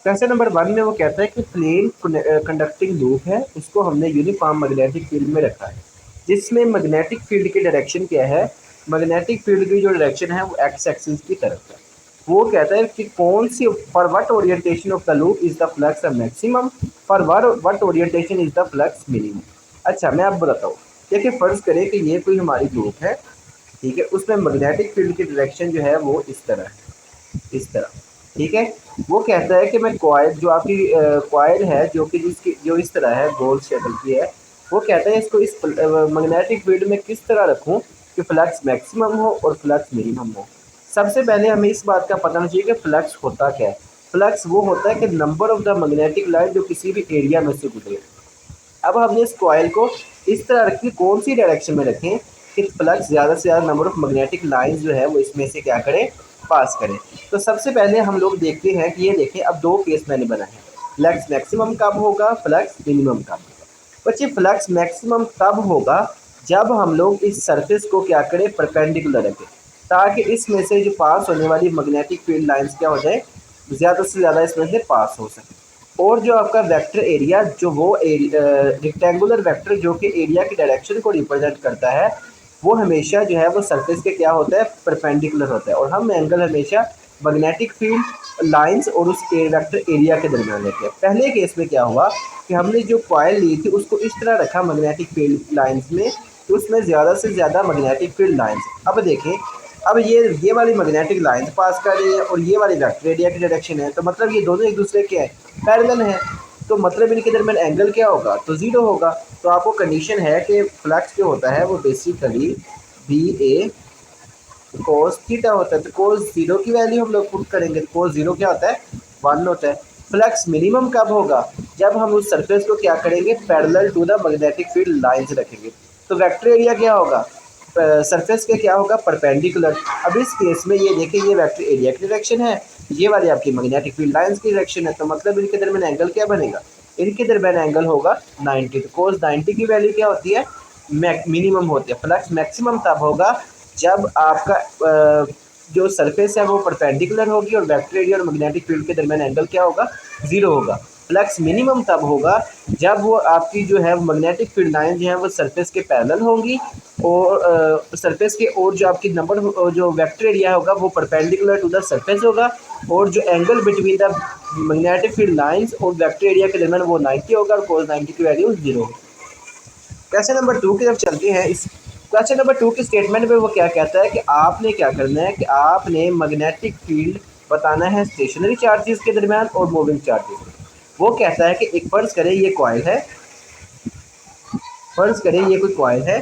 Question number 1 में वो कहता है कि प्लेन कंडक्टिंग लूप है, उसको हमने यूनिफॉर्म मैग्नेटिक फील्ड में रखा है, जिसमें मैग्नेटिक फील्ड की डायरेक्शन क्या है। मैग्नेटिक फील्ड की जो डायरेक्शन है वो एक्स एक्सिस की तरफ है। वो कहता है कि कौन सी for what orientation of the loop is the flux maximum, for what orientation is the flux minimum. अच्छा, मैं अब बताता हूँ। देखिए, फर्ज करें कि ये कोई हमारी लूप है, ठीक है। उसमें मैग्नेटिक फील्ड की डायरेक्शन जो है वो इस तरह है, इस तरह, ठीक है। वो कहता है कि मैं कॉइल जो आपकी कॉइल है, जो कि जिसकी जो इस तरह है, गोल शेकल की है। वो कहता है इसको इस मैग्नेटिक फील्ड में किस तरह रखूं कि फ्लक्स मैक्सिमम हो और फ्लक्स मिनिमम हो। सबसे पहले हमें इस बात का पता होना चाहिए कि फ्लक्स होता क्या है। फ्लक्स वो होता है कि number of the magnetic line जो किसी भी एरिया में से गुजरे। अब हमने इस कॉइल को इस तरह रखी, कौन सी डायरेक्शन में रखें कि फ्लक्स ज़्यादा से ज़्यादा नंबर ऑफ मैग्नेटिक लाइंस जो है वो इसमें से क्या करें, पास करें। तो सबसे पहले हम लोग देखते हैं कि ये देखें, अब दो केस मैंने बनाए हैं। फ्लक्स मैक्सिमम कब होगा, फ्लक्स मिनिमम कब होगा। बच्चे, फ्लक्स मैक्सिमम तब होगा जब हम लोग इस सरफेस को क्या करें, परपेंडिकुलर रखें, ताकि इसमें से जो पास होने वाली मैग्नेटिक फील्ड लाइंस क्या हो जाए, ज़्यादा से ज़्यादा इसमें से पास हो सके। और जो आपका वेक्टर एरिया, जो वो रेक्टेंगुलर वेक्टर जो कि एरिया की डायरेक्शन को रिप्रेजेंट करता है, वो हमेशा जो है वो सरफेस के क्या होता है, परपेंडिकुलर होता है। और हम एंगल हमेशा मैग्नेटिक फील्ड लाइंस और उस वेक्टर एरिया के दरमियान लेते हैं। पहले केस में क्या हुआ कि हमने जो कॉइल ली थी उसको इस तरह रखा मैग्नेटिक फील्ड लाइंस में, तो उसमें ज़्यादा से ज़्यादा मैग्नेटिक फील्ड लाइंस। अब देखें, अब ये वाली मैग्नेटिक लाइन पास कर रही है और ये वाली वेक्टर एरिया की डायरेक्शन है, तो मतलब ये दोनों एक दूसरे के हैं, पैरेलल है। तो मतलब इनके दरमियान एंगल क्या होगा, तो ज़ीरो होगा। तो आपको कंडीशन है कि फ्लक्स जो होता है वो बेसिकली बी ए कोस थीटा होता है। तो कोस जीरो की वैल्यू हम लोग पुट करेंगे, तो कोस जीरो क्या होता है, 1 होता है। फ्लक्स मिनिमम कब होगा, जब हम उस सरफेस को क्या करेंगे, parallel to the magnetic field lines रखेंगे। तो वेक्टर एरिया क्या होगा, सरफेस के क्या होगा, परपेंडिकुलर। अब इस केस में ये देखिए, ये वेक्टर एरिया की डायरेक्शन है, ये वाली आपकी मैग्नेटिक फील्ड लाइंस की डायरेक्शन है। तो मतलब इनके दरमियान एंगल क्या बनेगा, इनके दरमियान एंगल होगा 90। तो कोस 90 की वैल्यू क्या होती है, मिनिमम होती है। फ्लक्स मैक्सिमम तब होगा जब आपका जो सरफेस है वो परपेंडिकुलर होगी और वेक्टर एरिया और मैग्नेटिक फील्ड के दरमियान एंगल क्या होगा, ज़ीरो होगा। फ्लक्स मिनिमम तब होगा जब वो आपकी जो है मैग्नेटिक फील्ड लाइन जो है वो सरफेस के पैरेलल होंगी और सरफेस के, और जो आपकी नंबर जो वेक्टर एरिया होगा वो परपेंडिकुलर टू द सरफेस होगा, और जो angle between the magnetic field lines और वेक्टर एरिया के दरमियान वो 90 होगा और कोस 90 की वैल्यू 0 होगी। क्वेश्चन नंबर 2 की तरफ चलते हैं। इस क्वेश्चन नंबर 2 के स्टेटमेंट में वो क्या कहता है कि आपने क्या करना है कि आपने मैग्नेटिक फील्ड बताना है स्टेशनरी चार्जेस के दरमियान और मूविंग चार्जेस। वो कहता है कि एक फ़र्ज़ करें ये कॉइल है, फ़र्ज़ करें ये कोई कॉइल है,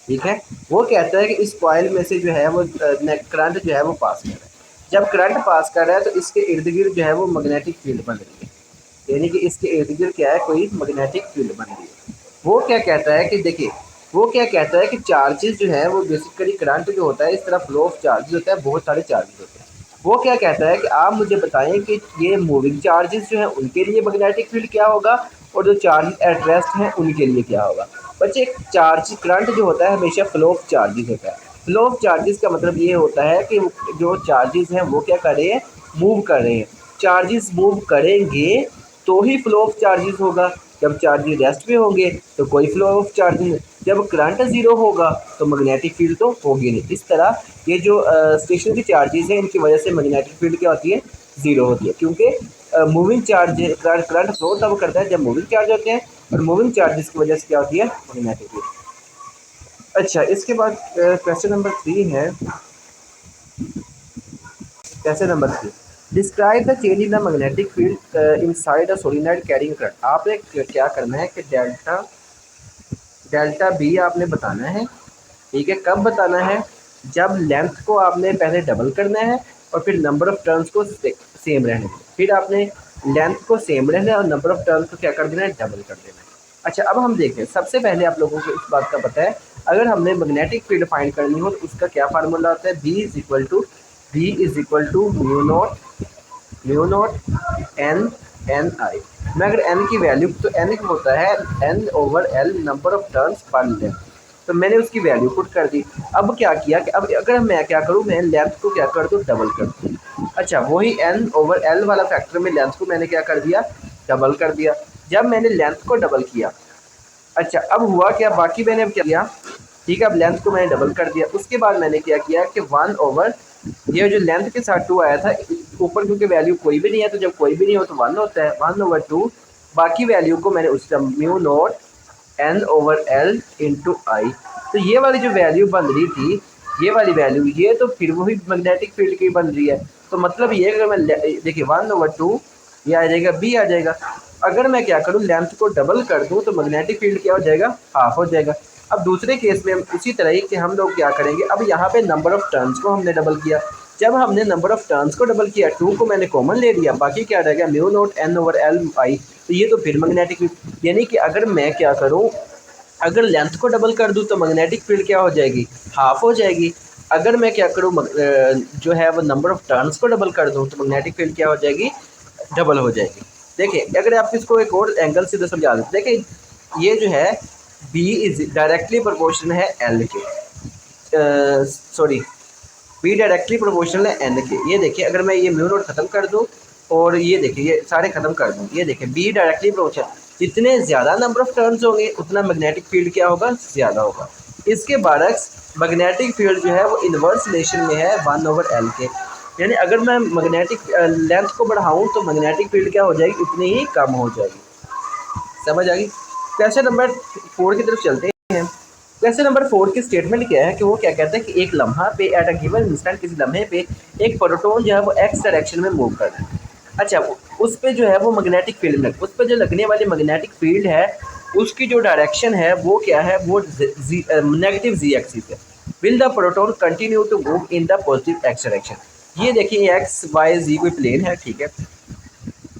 ठीक है। वो कहता है कि इस कॉइल में से जो है वो करंट जो है वो पास कर रहा है। जब करंट पास कर रहा है तो इसके इर्द गिर्द जो है वो मैग्नेटिक फील्ड बन रही है, यानी कि इसके इर्द गिर्द क्या है, कोई मैग्नेटिक फील्ड बन रही है। वो क्या कहता है कि देखिए, वो क्या कहता है कि चार्जेस जो है वो बेसिकली करंट जो होता है, इस तरह फ्लो ऑफ चार्जेस होता है, बहुत सारे चार्जेस होते हैं। वो क्या कहता है कि आप मुझे बताएं कि ये मूविंग चार्जेस जो हैं उनके लिए मैग्नेटिक फील्ड क्या होगा और जो चार्जेस एट रेस्ट हैं उनके लिए क्या होगा। बच्चे, चार्ज करंट जो होता है हमेशा फ्लो ऑफ चार्जेस होता है। फ्लो ऑफ चार्जेस का मतलब ये होता है कि जो चार्जेस हैं वो क्या कर रहे हैं, मूव कर रहे हैं। चार्जेस मूव करेंगे तो ही फ्लो ऑफ चार्जेस होगा। जब चार्जेस रेस्ट में होंगे तो कोई फ्लो ऑफ चार्जेस। जब करंट ज़ीरो होगा तो मैग्नेटिक फील्ड तो होगी नहीं। इस तरह ये जो स्टेशनरी चार्जेस हैं इनकी वजह से मैग्नेटिक फील्ड क्या होती है, ज़ीरो होती है, क्योंकि मूविंग चार्ज करंट फ्लो तब करता है जब मूविंग चार्ज होते हैं, और मूविंग चार्जेस की वजह से क्या होती है, मैग्नेटिक फील्ड। अच्छा, इसके बाद क्वेश्चन नंबर 3 है। Question number 3, describe the change in the magnetic field inside a solenoid carrying current. आपने क्या करना है कि डेल्टा डेल्टा बी आपने बताना है, ठीक है। कब बताना है, जब लेंथ को आपने पहले डबल करना है और फिर नंबर ऑफ टर्न्स को सेम रहने देना। फिर आपने लेंथ को सेम रहना है और नंबर ऑफ टर्न्स को क्या कर देना है, डबल कर देना है। अच्छा, अब हम देखते हैं। सबसे पहले आप लोगों को इस बात का पता है, अगर हमने मैग्नेटिक फील्ड फाइंड करनी हो तो उसका क्या फार्मूला होता है, B is equal to mu naught n n I. मैं अगर एन की वैल्यू, तो एन होता है N/L number of turns per length, तो मैंने उसकी वैल्यू पुट कर दी। अब क्या किया कि अब अगर मैं क्या करूँ, मैं लेंथ को क्या कर दूँ, डबल कर दूँ। अच्छा, वही एन ओवर एल वाला फैक्टर में लेंथ को मैंने क्या कर दिया, डबल कर दिया। जब मैंने लेंथ को डबल किया, अच्छा अब हुआ क्या, बाकी मैंने अब क्या किया, ठीक है, अब लेंथ को मैंने डबल कर दिया। उसके बाद मैंने क्या किया कि 1 ओवर ये जो लेंथ के साथ 2 आया था, ऊपर क्योंकि वैल्यू कोई भी नहीं है, तो जब कोई भी नहीं हो तो 1 होता है, 1/2 बाकी वैल्यू को मैंने उस mu naught N over l into I. तो ये वाली जो वैल्यू बन रही थी, ये वाली वैल्यू, ये तो फिर वही मैग्नेटिक फील्ड की बन रही है। तो मतलब ये अगर मैं देखिए 1/2 ये आ जाएगा, बी आ जाएगा। अगर मैं क्या करूँ, लेंथ को डबल कर दूँ तो मैग्नेटिक फील्ड क्या हो जाएगा, हाफ हो जाएगा। अब दूसरे केस में उसी तरह ही कि हम लोग क्या करेंगे, अब यहाँ पे नंबर ऑफ टर्न्स को हमने डबल किया। जब हमने नंबर ऑफ टर्न्स को डबल किया, 2 को मैंने कॉमन ले लिया, बाकी क्या रहेगा, mu naught N over L I. तो ये तो फिर मैग्नेटिक, यानी कि अगर मैं क्या करूँ, अगर लेंथ को डबल कर दूँ तो मैग्नेटिक फील्ड क्या हो जाएगी, हाफ हो जाएगी। अगर मैं क्या करूँ, जो है वो नंबर ऑफ टर्न्स को डबल कर दूँ तो मैग्नेटिक फील्ड क्या हो जाएगी, डबल हो जाएगी। देखिए अगर आप इसको एक और एंगल से समझा दें, देखिए ये जो है बी इज डायरेक्टली प्रोपोर्शनल है एल के, सॉरी बी डायरेक्टली प्रोपोर्शनल है एन के। ये देखिए अगर मैं ये म्यू नोट खत्म कर दूँ और ये देखिए ये सारे खत्म कर दूँ, ये देखिए बी डायरेक्टली प्रोपोर्शनल, जितने ज़्यादा नंबर ऑफ टर्न्स होंगे उतना मैग्नेटिक फील्ड क्या होगा, ज़्यादा होगा। इसके बरक्स मैग्नेटिक फील्ड जो है वो इन्वर्स रिलेशन में है 1/L के, यानी अगर मैं मैग्नेटिक लेंथ को बढ़ाऊँ तो मैग्नेटिक फील्ड क्या हो जाएगी, उतनी ही कम हो जाएगी। समझ आ गई। क्वेश्चन नंबर 4 की तरफ चलते हैं। क्वेश्चन नंबर 4 की स्टेटमेंट क्या है कि वो क्या कहता है कि एक लम्हा पे एट अ गिवन इंस्टेंट, किसी लम्हे पे एक प्रोटॉन जो है वो एक्स डायरेक्शन में मूव कर रहा है। अच्छा, उस पे जो है वो मैग्नेटिक फील्ड में, उस पे जो लगने वाली मैग्नेटिक फील्ड है उसकी जो डायरेक्शन है वो क्या है, वो नेगेटिव जी एक्सिस है। Will the proton continue to move in the positive X direction. ये देखिए एक्स वाई जी कोई प्लेन है, ठीक है,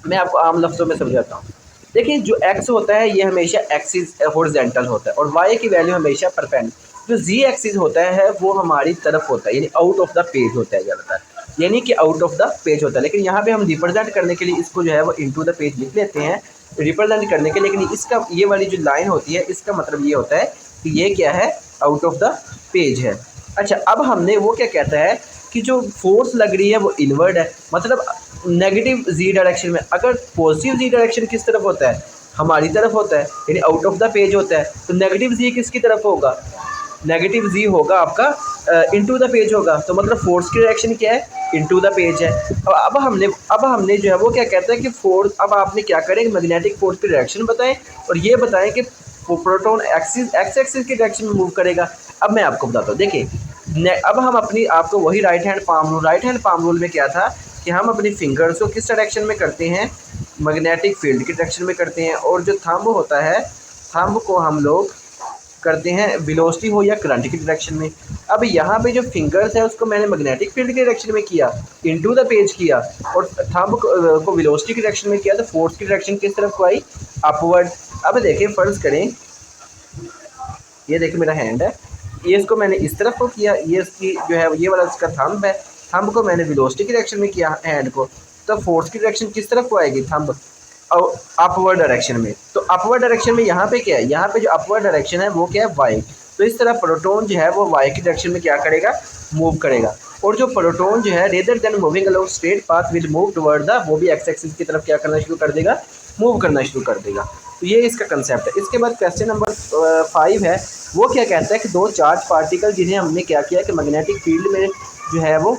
मैं आपको आम लफ्ज़ों में समझाता हूँ। देखिए जो एक्स होता है ये हमेशा एक्सिस हॉरिजॉन्टल होता है और वाई की वैल्यू हमेशा परपेंडिकुलर। जो जी एक्सिस होता है वो हमारी तरफ होता है, यानी आउट ऑफ द पेज होता है ज़्यादातर, यानी कि आउट ऑफ द पेज होता है। लेकिन यहाँ पे हम रिप्रेजेंट करने के लिए इसको जो है वो इनटू द पेज लिख लेते हैं रिप्रेजेंट करने के लिए। लेकिन इसका ये वाली जो लाइन होती है इसका मतलब ये होता है कि ये क्या है, आउट ऑफ द पेज है। अच्छा, अब हमने वो क्या कहता है कि जो फोर्स लग रही है वो इनवर्ड है, मतलब नेगेटिव जी डायरेक्शन में। अगर पॉजिटिव जी डायरेक्शन किस तरफ होता है, हमारी तरफ होता है, यानी आउट ऑफ द पेज होता है, तो नेगेटिव जी किसकी तरफ होगा, नेगेटिव जी होगा आपका इनटू द पेज होगा। तो मतलब फोर्स की डायरेक्शन क्या है, इनटू द पेज है। अब हमने जो है वो क्या कहता है कि फोर्स, अब आपने क्या करें, मैग्नेटिक फोर्स की डायरेक्शन बताएं और ये बताएं कि प्रोटॉन एक्सिस एक्स एक्सिस की डायरेक्शन में मूव करेगा। अब मैं आपको बताता हूँ, देखिए अब हम अपनी आपको वही राइट हैंड पाम रूल में क्या था कि हम अपनी फिंगर्स को किस डायरेक्शन में करते हैं, मैग्नेटिक फील्ड की डायरेक्शन में करते हैं, और जो थंब होता है, थंब को हम लोग करते हैं वेलोसिटी हो या करंट की डायरेक्शन में। अब यहाँ पे जो फिंगर्स है उसको मैंने मैग्नेटिक फील्ड की डायरेक्शन में किया, इनटू द पेज किया, और थंब को वेलोसिटी की डायरेक्शन में किया, तो फोर्स की डायरेक्शन किस तरफ को आई, अपवर्ड। अब देखें फर्ज करें, ये देखिए मेरा हैंड है, ये इसको मैंने इस तरफ को किया, ये इसकी जो है ये वाला इसका थंब है, थंब को मैंने वेलोसिटी की डायरेक्शन में किया हैंड को, तो फोर्स की डायरेक्शन किस तरफ को आएगी, थंब और अपवर्ड डायरेक्शन में। तो अपवर्ड डायरेक्शन में यहाँ पे क्या है, यहाँ पे जो अपवर्ड डायरेक्शन है वो क्या है, वाई। तो इस तरह प्रोटॉन जो है वो वाई की डायरेक्शन में क्या करेगा, मूव करेगा। और जो प्रोटॉन जो है rather than moving along straight path will move toward the, वो भी एक्स एक्सिस की तरफ क्या करना शुरू कर देगा, मूव करना शुरू कर देगा। तो ये इसका कंसेप्ट है। इसके बाद क्वेश्चन नंबर 5 है, वो क्या कहता है कि दो चार्ज पार्टिकल जिन्हें हमने क्या किया कि मैग्नेटिक फील्ड में जो है वो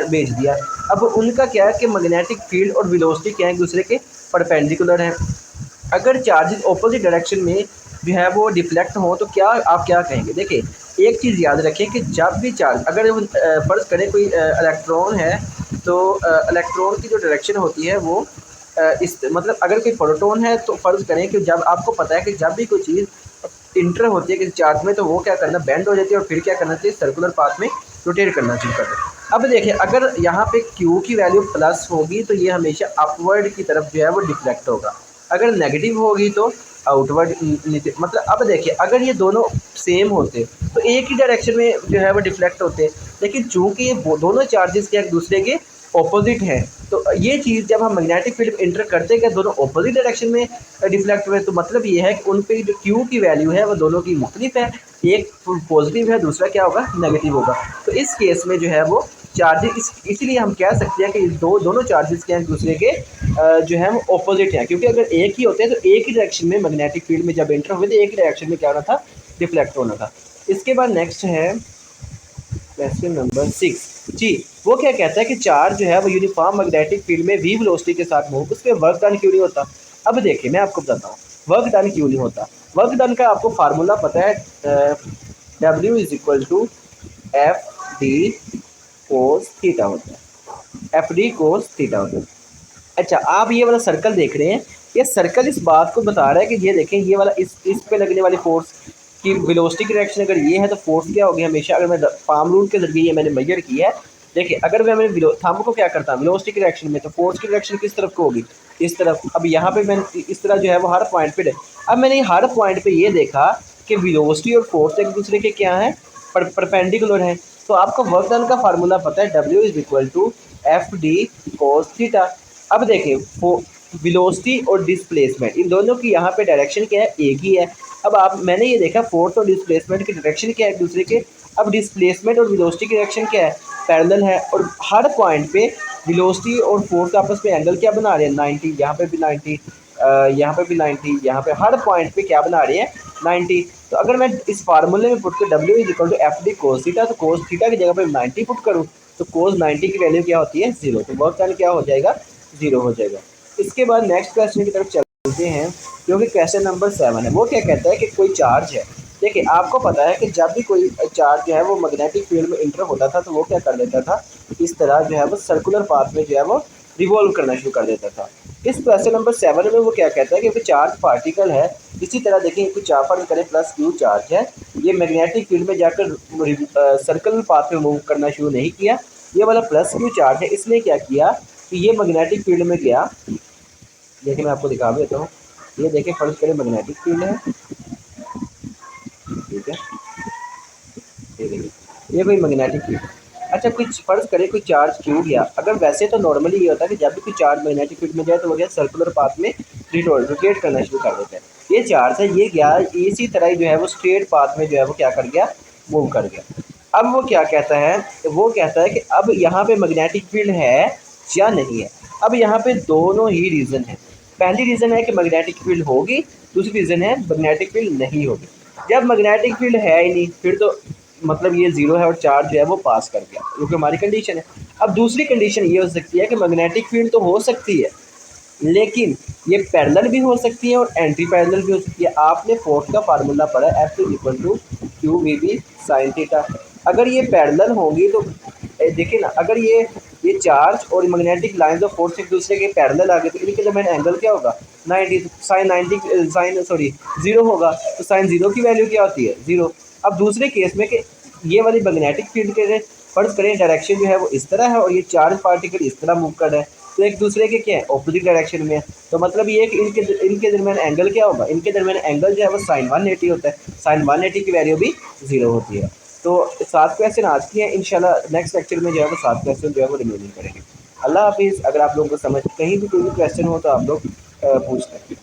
भेज दिया। अब उनका क्या है कि मैग्नेटिक फील्ड और वेलोसिटी क्या है, एक दूसरे के परपेंडिकुलर हैं। अगर चार्जेस ऑपोजिट डायरेक्शन में जो है वो डिफ्लेक्ट हो तो क्या आप क्या कहेंगे। देखिए एक चीज़ याद रखें कि जब भी चार्ज, अगर फ़र्ज़ करें कोई इलेक्ट्रॉन है, तो इलेक्ट्रॉन की जो डायरेक्शन होती है वो इस मतलब अगर कोई प्रोटॉन है तो फ़र्ज़ करें कि जब आपको पता है कि जब भी कोई चीज़ इंटर होती है किसी चार्ज में तो वो क्या करना, बेंड हो जाती है और फिर क्या करना चाहिए, सर्कुलर पाथ में रोटेट करना शुरू करता है। अब देखिए अगर यहाँ पे Q की वैल्यू प्लस होगी तो ये हमेशा अपवर्ड की तरफ जो है वो डिफ्लेक्ट होगा, अगर नेगेटिव होगी तो आउटवर्ड नीचे। मतलब अब देखिए अगर ये दोनों सेम होते तो एक ही डायरेक्शन में जो है वो डिफ्लेक्ट होते, लेकिन चूंकि ये दोनों चार्जेस के एक दूसरे के ऑपोजिट हैं, तो ये चीज़ जब हम मैग्नेटिक फील्ड इंटर करते हैं दोनों ऑपोजिट डायरेक्शन में डिफ्लेक्ट हुए, तो मतलब ये है कि उन पे जो Q की वैल्यू है वो दोनों की मुख्तलिफ है, एक पॉजिटिव है दूसरा क्या होगा, नेगेटिव होगा। तो इस केस में जो है वो चार्जेस इसीलिए हम कह सकते हैं कि दोनों चार्जेस के एक दूसरे के जो है वो ऑपोजिट हैं, क्योंकि अगर एक ही होते हैं तो एक ही डायरेक्शन में मैग्नेटिक फील्ड में जब एंटर हुए तो एक ही डायरेक्शन में क्या होना था, रिफ्लेक्ट होना था। इसके बाद नेक्स्ट है क्वेश्चन नंबर 6 जी। वो क्या कहता है कि चार्ज जो है वो यूनिफॉर्म मैग्नेटिक फील्ड में वी वेलोसिटी के साथ मूव, उसमें वर्क डन क्यों नहीं होता। अब देखिए मैं आपको बताता हूँ वर्क डन क्यों नहीं होता। वर्क डन का आपको फार्मूला पता है, W is equal to F D cos theta होता है, एफ डी कोस थीटा होता है। अच्छा आप ये वाला सर्कल देख रहे हैं, ये सर्कल इस बात को बता रहा है कि ये देखें ये वाला इस पे लगने वाली फोर्स की वेलोसिटी की डायरेक्शन अगर ये है तो फोर्स क्या होगी हमेशा, अगर मैं पाम रूल के जरिए ये मैंने मेजर किया है। देखिए अगर मैं थंब को क्या करता हूँ वेलोसिटी की डायरेक्शन में, तो फोर्स की डायरेक्शन किस तरफ को होगी, इस तरफ। अब यहाँ पे मैंने इस तरह जो है वो हर पॉइंट पे अब मैंने हर पॉइंट पे ये देखा कि वेलोसिटी और फोर्स एक दूसरे के क्या हैं, परपेंडिकुलर हैं। तो आपको वर्क डन का फार्मूला पता है, W is equal to F D cos theta. अब देखिए वेलोसिटी और डिस्प्लेसमेंट इन दोनों की यहाँ पे डायरेक्शन क्या है, एक ही है। अब आप मैंने ये देखा फोर्स और डिस्प्लेसमेंट की डायरेक्शन क्या है एक दूसरे के। अब डिस्प्लेसमेंट और वेलोसिटी की डायरेक्शन क्या है, पैरेलल है। और हर पॉइंट पे वेलोसिटी और फोर्स आपस में एंगल क्या बना रहे हैं, 90। यहाँ पे भी 90, यहाँ पे भी 90, यहाँ पे हर पॉइंट पे क्या बना रहे हैं, 90। तो अगर मैं इस फार्मूले में पुट कर W is equal to F D cos theta, तो कोस थीटा की जगह पे 90 पुट करूँ तो कोस 90 की वैल्यू क्या होती है, 0। तो वर्क डन क्या हो जाएगा, 0 हो जाएगा। इसके बाद नेक्स्ट क्वेश्चन की तरफ चलते हैं जो कि क्वेश्चन नंबर 7 है। वो क्या कहता है कि कोई चार्ज है। देखिए आपको पता है कि जब भी कोई चार्ज जो है वो मैग्नेटिक फील्ड में इंटर होता था तो वो क्या कर देता था, इस तरह जो है वो सर्कुलर पाथ में जो है वो रिवॉल्व करना शुरू कर देता था। इस क्वेश्चन नंबर 7 में वो क्या कहता है कि चार्ज पार्टिकल है, इसी तरह देखिए कुछ चार्ज करें प्लस क्यू चार्ज है, ये मैग्नेटिक फील्ड में जाकर सर्कुलर पाथ में मूव करना शुरू नहीं किया। ये वाला प्लस क्यू चार्ज है, इसने क्या किया कि ये मैग्नेटिक फील्ड में गया। देखिए मैं आपको दिखा देता हूँ, ये देखिए फर्ज करें मैग्नेटिक फील्ड है, ठीक है, ये देखिए ये कोई मैग्नेटिक फील्ड। अच्छा कुछ फर्ज करें कोई चार्ज क्यों गया। अगर वैसे तो नॉर्मली ये होता है कि जब भी कोई चार्ज मैग्नेटिक फील्ड में जाए तो वो गया सर्कुलर पाथ में रोटेट करना शुरू कर देता है। ये चार्ज है ये गया इसी तरह जो है वो स्ट्रेट पाथ में जो है वो क्या कर गया, मूव कर गया। अब वो क्या कहता है, वो कहता है कि अब यहाँ पे मैग्नेटिक फील्ड है या नहीं है। अब यहाँ पे दोनों ही रीज़न है। पहली रीज़न है कि मैग्नेटिक फील्ड होगी, दूसरी रीज़न है मैग्नेटिक फील्ड नहीं होगी। जब मैग्नेटिक फील्ड है ही नहीं फिर तो मतलब ये 0 है और चार्ज जो है वो पास कर गया, क्योंकि हमारी कंडीशन है। अब दूसरी कंडीशन ये हो सकती है कि मैग्नेटिक फील्ड तो हो सकती है लेकिन ये पैरेलल भी हो सकती है और एंटी पैरेलल भी हो सकती है। आपने फोर्स का फार्मूला पढ़ा है, F is equal to Q V B sine theta. अगर ये पैरेलल होंगी तो देखिए ना, अगर ये चार्ज और मैग्नेटिक लाइंस ऑफ फोर्स एक दूसरे के पैरेलल आ गए तो इनके दरमियान एंगल क्या होगा, 90। साइन 90 साइन सॉरी 0 होगा, तो साइन 0 की वैल्यू क्या होती है, 0। अब दूसरे केस में कि ये वाली मैग्नेटिक फील्ड के फर्ज करें डायरेक्शन जो है वो इस तरह है और ये चार्ज पार्टिकल इस तरह मूव कर रहा है, तो एक दूसरे के क्या है, ऑपोजिट डायरेक्शन में है। तो मतलब ये कि इनके दरमियान एंगल क्या होगा, इनके दरमियान एंगल जो है वो साइन 180 होता है। साइन 180 की वैल्यू भी 0 होती है। तो 7 क्वेश्चन आज की है, इंशाल्लाह नेक्स्ट लेक्चर में जो है वो 7 क्वेश्चन जो है वो रिमेनिंग करेंगे। अल्लाह हाफिज़। अगर आप लोगों को समझ कहीं भी कोई भी क्वेश्चन हो तो आप लोग पूछ लें।